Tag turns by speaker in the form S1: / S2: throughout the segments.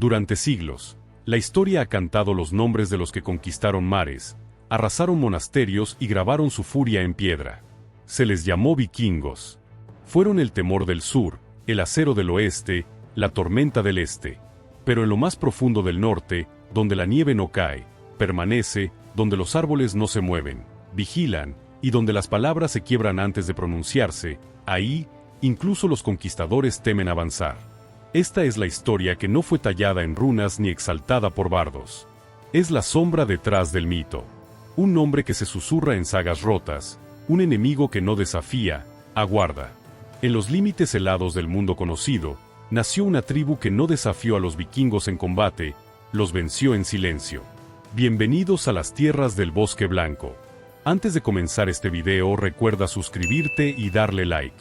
S1: Durante siglos, la historia ha cantado los nombres de los que conquistaron mares, arrasaron monasterios y grabaron su furia en piedra. Se les llamó vikingos. Fueron el temor del sur, el acero del oeste, la tormenta del este. Pero en lo más profundo del norte, donde la nieve no cae, permanece, donde los árboles no se mueven, vigilan, y donde las palabras se quiebran antes de pronunciarse, ahí, incluso los conquistadores temen avanzar. Esta es la historia que no fue tallada en runas ni exaltada por bardos. Es la sombra detrás del mito. Un nombre que se susurra en sagas rotas, un enemigo que no desafía, aguarda. En los límites helados del mundo conocido, nació una tribu que no desafió a los vikingos en combate, los venció en silencio. Bienvenidos a las tierras del Bosque Blanco. Antes de comenzar este video, recuerda suscribirte y darle like.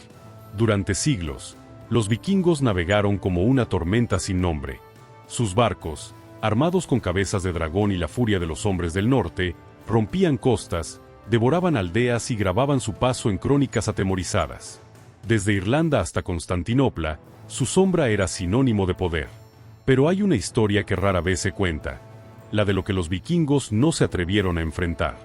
S1: Durante siglos, los vikingos navegaron como una tormenta sin nombre. Sus barcos, armados con cabezas de dragón y la furia de los hombres del norte, rompían costas, devoraban aldeas y grababan su paso en crónicas atemorizadas. Desde Irlanda hasta Constantinopla, su sombra era sinónimo de poder. Pero hay una historia que rara vez se cuenta, la de lo que los vikingos no se atrevieron a enfrentar.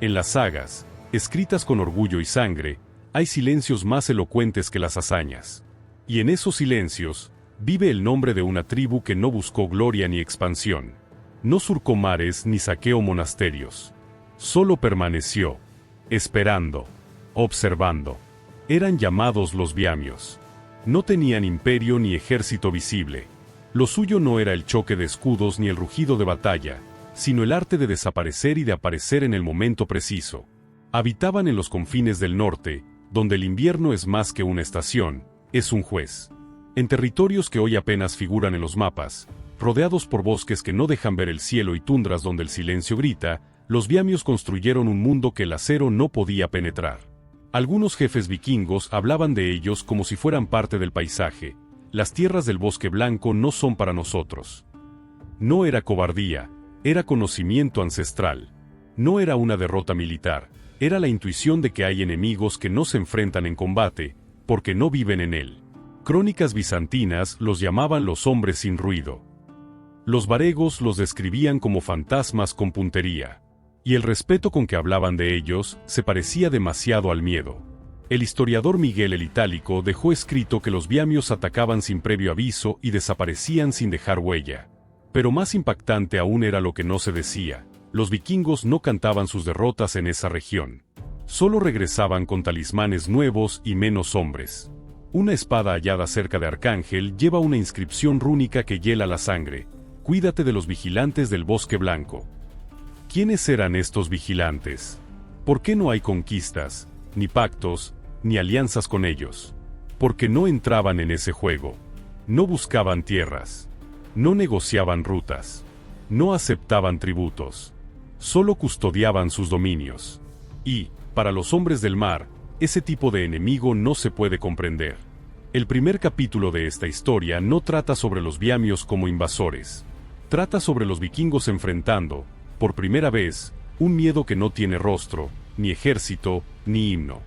S1: En las sagas, escritas con orgullo y sangre, hay silencios más elocuentes que las hazañas. Y en esos silencios, vive el nombre de una tribu que no buscó gloria ni expansión. No surcó mares ni saqueó monasterios. Solo permaneció, esperando, observando. Eran llamados los biamios. No tenían imperio ni ejército visible. Lo suyo no era el choque de escudos ni el rugido de batalla, sino el arte de desaparecer y de aparecer en el momento preciso. Habitaban en los confines del norte, donde el invierno es más que una estación, es un juez. En territorios que hoy apenas figuran en los mapas, rodeados por bosques que no dejan ver el cielo y tundras donde el silencio grita, los biamios construyeron un mundo que el acero no podía penetrar. Algunos jefes vikingos hablaban de ellos como si fueran parte del paisaje. Las tierras del Bosque Blanco no son para nosotros. No era cobardía, era conocimiento ancestral. No era una derrota militar, era la intuición de que hay enemigos que no se enfrentan en combate, porque no viven en él. Crónicas bizantinas los llamaban los hombres sin ruido. Los varegos los describían como fantasmas con puntería. Y el respeto con que hablaban de ellos se parecía demasiado al miedo. El historiador Miguel el Itálico dejó escrito que los biamios atacaban sin previo aviso y desaparecían sin dejar huella. Pero más impactante aún era lo que no se decía: los vikingos no cantaban sus derrotas en esa región. Solo regresaban con talismanes nuevos y menos hombres. Una espada hallada cerca de Arcángel lleva una inscripción rúnica que hiela la sangre: cuídate de los vigilantes del Bosque Blanco. ¿Quiénes eran estos vigilantes? ¿Por qué no hay conquistas, ni pactos, ni alianzas con ellos? Porque no entraban en ese juego. No buscaban tierras. No negociaban rutas. No aceptaban tributos. Solo custodiaban sus dominios. Y, para los hombres del mar, ese tipo de enemigo no se puede comprender. El primer capítulo de esta historia no trata sobre los biamios como invasores. Trata sobre los vikingos enfrentando, por primera vez, un miedo que no tiene rostro, ni ejército, ni himno.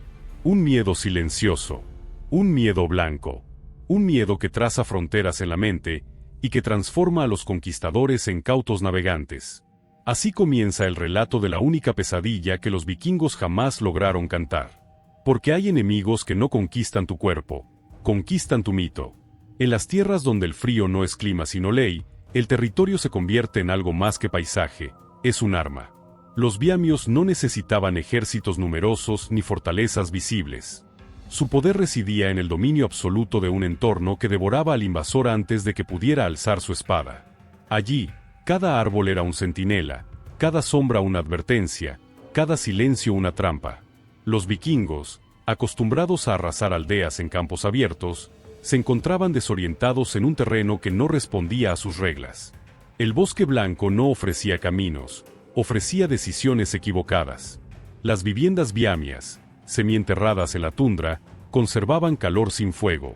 S1: Un miedo silencioso. Un miedo blanco. Un miedo que traza fronteras en la mente, y que transforma a los conquistadores en cautos navegantes. Así comienza el relato de la única pesadilla que los vikingos jamás lograron cantar. Porque hay enemigos que no conquistan tu cuerpo, conquistan tu mito. En las tierras donde el frío no es clima sino ley, el territorio se convierte en algo más que paisaje, es un arma. Los biamios no necesitaban ejércitos numerosos ni fortalezas visibles. Su poder residía en el dominio absoluto de un entorno que devoraba al invasor antes de que pudiera alzar su espada. Allí, cada árbol era un centinela, cada sombra una advertencia, cada silencio una trampa. Los vikingos, acostumbrados a arrasar aldeas en campos abiertos, se encontraban desorientados en un terreno que no respondía a sus reglas. El Bosque Blanco no ofrecía caminos, ofrecía decisiones equivocadas. Las viviendas biamias, semienterradas en la tundra, conservaban calor sin fuego.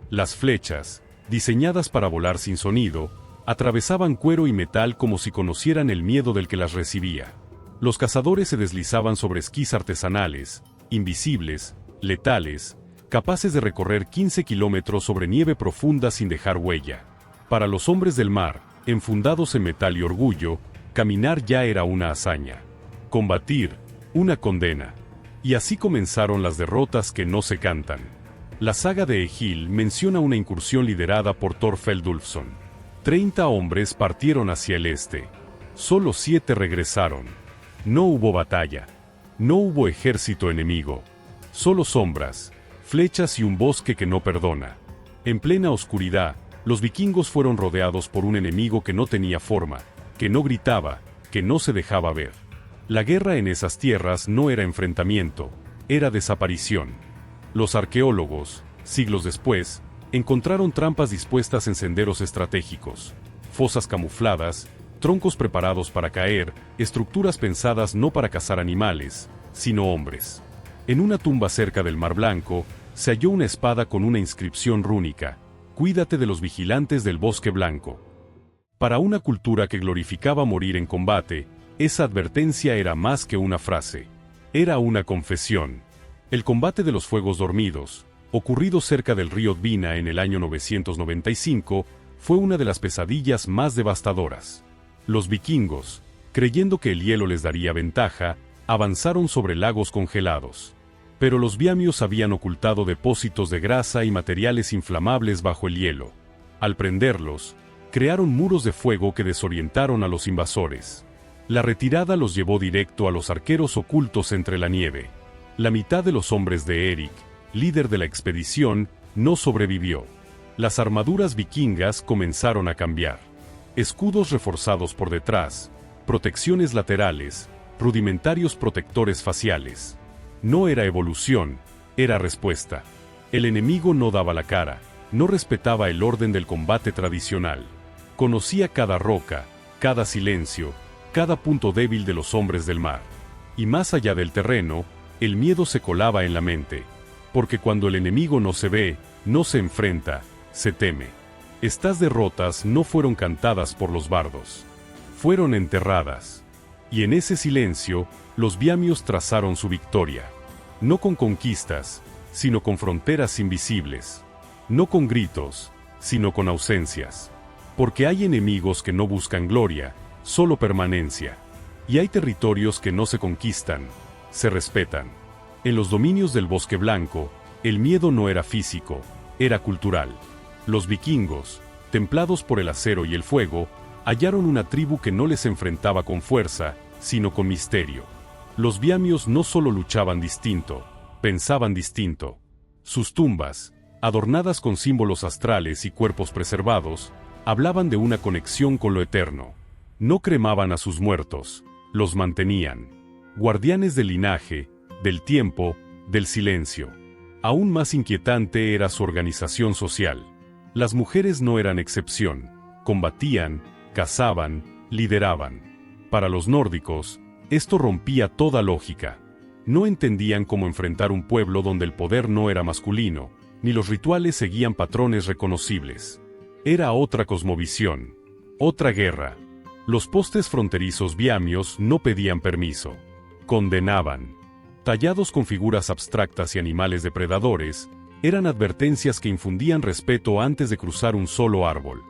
S1: Las flechas, diseñadas para volar sin sonido, atravesaban cuero y metal como si conocieran el miedo del que las recibía. Los cazadores se deslizaban sobre esquís artesanales, invisibles, letales, capaces de recorrer 15 kilómetros sobre nieve profunda sin dejar huella. Para los hombres del mar, Enfundados en metal y orgullo, caminar ya era una hazaña. Combatir, una condena. Y así comenzaron las derrotas que no se cantan. La saga de Egil menciona una incursión liderada por Thorfeld Ulfsson. 30 hombres partieron hacia el este. Solo 7 regresaron. No hubo batalla. No hubo ejército enemigo. Solo sombras, flechas y un bosque que no perdona. En plena oscuridad, los vikingos fueron rodeados por un enemigo que no tenía forma, que no gritaba, que no se dejaba ver. La guerra en esas tierras no era enfrentamiento, era desaparición. Los arqueólogos, siglos después, encontraron trampas dispuestas en senderos estratégicos, fosas camufladas, troncos preparados para caer, estructuras pensadas no para cazar animales, sino hombres. En una tumba cerca del Mar Blanco, se halló una espada con una inscripción rúnica: «Cuídate de los vigilantes del bosque blanco». Para una cultura que glorificaba morir en combate, esa advertencia era más que una frase. Era una confesión. El combate de los fuegos dormidos, ocurrido cerca del río Dvina en el año 995, fue una de las pesadillas más devastadoras. Los vikingos, creyendo que el hielo les daría ventaja, avanzaron sobre lagos congelados. Pero los viamios habían ocultado depósitos de grasa y materiales inflamables bajo el hielo. Al prenderlos, crearon muros de fuego que desorientaron a los invasores. La retirada los llevó directo a los arqueros ocultos entre la nieve. La mitad de los hombres de Eric, líder de la expedición, no sobrevivió. Las armaduras vikingas comenzaron a cambiar. Escudos reforzados por detrás, protecciones laterales, rudimentarios protectores faciales. No era evolución, era respuesta. El enemigo no daba la cara, no respetaba el orden del combate tradicional. Conocía cada roca, cada silencio, cada punto débil de los hombres del mar. Y más allá del terreno, el miedo se colaba en la mente. Porque cuando el enemigo no se ve, no se enfrenta, se teme. Estas derrotas no fueron cantadas por los bardos. Fueron enterradas. Y en ese silencio, los viamios trazaron su victoria. No con conquistas, sino con fronteras invisibles. No con gritos, sino con ausencias. Porque hay enemigos que no buscan gloria, solo permanencia. Y hay territorios que no se conquistan, se respetan. En los dominios del Bosque Blanco, el miedo no era físico, era cultural. Los vikingos, templados por el acero y el fuego, hallaron una tribu que no les enfrentaba con fuerza, sino con misterio. Los viamios no solo luchaban distinto, pensaban distinto. Sus tumbas, adornadas con símbolos astrales y cuerpos preservados, hablaban de una conexión con lo eterno. No cremaban a sus muertos, los mantenían. Guardianes del linaje, del tiempo, del silencio. Aún más inquietante era su organización social. Las mujeres no eran excepción, combatían, cazaban, lideraban. Para los nórdicos, esto rompía toda lógica. No entendían cómo enfrentar un pueblo donde el poder no era masculino, ni los rituales seguían patrones reconocibles. Era otra cosmovisión, otra guerra. Los postes fronterizos viamios no pedían permiso. Condenaban. Tallados con figuras abstractas y animales depredadores, eran advertencias que infundían respeto antes de cruzar un solo árbol.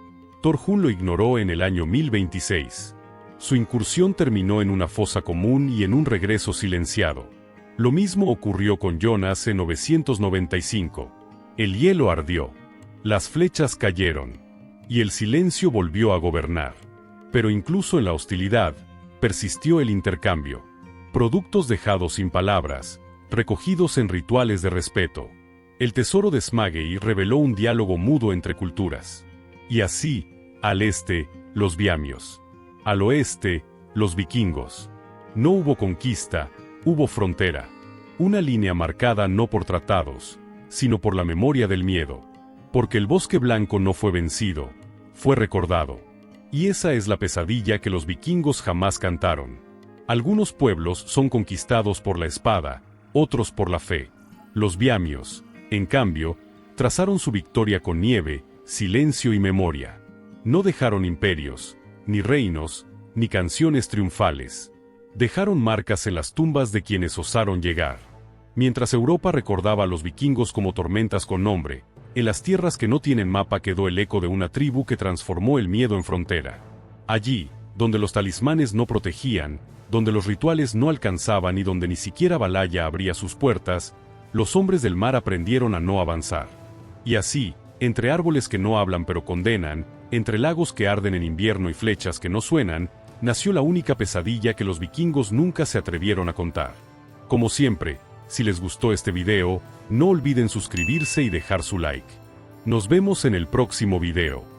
S1: Thorhun lo ignoró en el año 1026. Su incursión terminó en una fosa común y en un regreso silenciado. Lo mismo ocurrió con Jonas en 995. El hielo ardió. Las flechas cayeron. Y el silencio volvió a gobernar. Pero incluso en la hostilidad, persistió el intercambio. Productos dejados sin palabras, recogidos en rituales de respeto. El tesoro de Smagei reveló un diálogo mudo entre culturas. Y así, al este, los viamios. Al oeste, los vikingos. No hubo conquista, hubo frontera. Una línea marcada no por tratados, sino por la memoria del miedo. Porque el Bosque Blanco no fue vencido, fue recordado. Y esa es la pesadilla que los vikingos jamás cantaron. Algunos pueblos son conquistados por la espada, otros por la fe. Los viamios, en cambio, trazaron su victoria con nieve, silencio y memoria. No dejaron imperios, ni reinos, ni canciones triunfales. Dejaron marcas en las tumbas de quienes osaron llegar. Mientras Europa recordaba a los vikingos como tormentas con nombre, En las tierras que no tienen mapa quedó el eco de una tribu que transformó el miedo en frontera. Allí, donde los talismanes no protegían, donde los rituales no alcanzaban y donde ni siquiera Valhalla abría sus puertas, los hombres del mar aprendieron a no avanzar. Y así, entre árboles que no hablan pero condenan, entre lagos que arden en invierno y flechas que no suenan, nació la única pesadilla que los vikingos nunca se atrevieron a contar. Como siempre, si les gustó este video, no olviden suscribirse y dejar su like. Nos vemos en el próximo video.